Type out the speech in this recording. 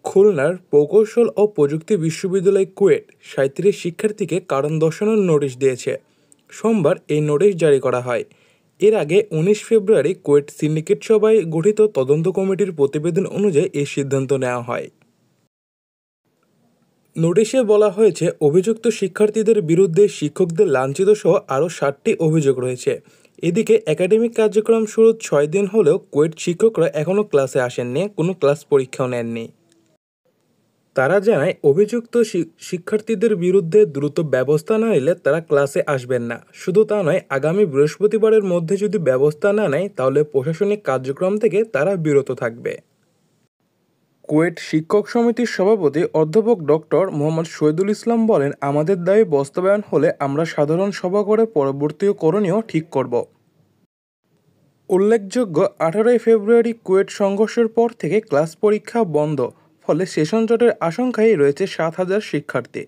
খুলনার প্রকৌশল ও প্রযুক্তি বিশ্ববিদ্যালয় কুয়েট ৩৭ শিক্ষার্থীকে কারণ দর্শানোর নোটিশ দিয়েছে। সোমবার এই নোটিশ জারি করা হয়। এর আগে ১৯ ফেব্রুয়ারি কুয়েট সিন্ডিকেট সভায় গঠিত তদন্ত কমিটির প্রতিবেদন অনুযায়ী এই সিদ্ধান্ত নেওয়া হয়। নোটিশে বলা হয়েছে, অভিযুক্ত শিক্ষার্থীদের বিরুদ্ধে শিক্ষকদের লাঞ্ছিত সহ আরও ৭টি অভিযোগ রয়েছে। এদিকে একাডেমিক কার্যক্রম শুরুর ৬ দিন হলেও কুয়েট শিক্ষকরা এখনও ক্লাসে আসেননি, কোনো ক্লাস পরীক্ষাও নেননি। তারা জানায়, অভিযুক্ত শিক্ষার্থীদের বিরুদ্ধে দ্রুত ব্যবস্থা না নিলে তারা ক্লাসে আসবেন না। শুধু তা নয়, আগামী বৃহস্পতিবারের মধ্যে যদি ব্যবস্থা না নেয় তাহলে প্রশাসনিক কার্যক্রম থেকে তারা বিরত থাকবে। কুয়েট শিক্ষক সমিতির সভাপতি অধ্যাপক ডক্টর মোহাম্মদ শহীদুল ইসলাম বলেন, আমাদের দাবি বাস্তবায়ন হলে আমরা সাধারণ সভা করে পরবর্তী করণীয় ঠিক করব। উল্লেখযোগ্য, ১৮ ফেব্রুয়ারি কুয়েট সংঘর্ষের পর থেকে ক্লাস পরীক্ষা বন্ধ, ফলে সেশন জটের আশঙ্কায় রয়েছে ৭,০০০ শিক্ষার্থী।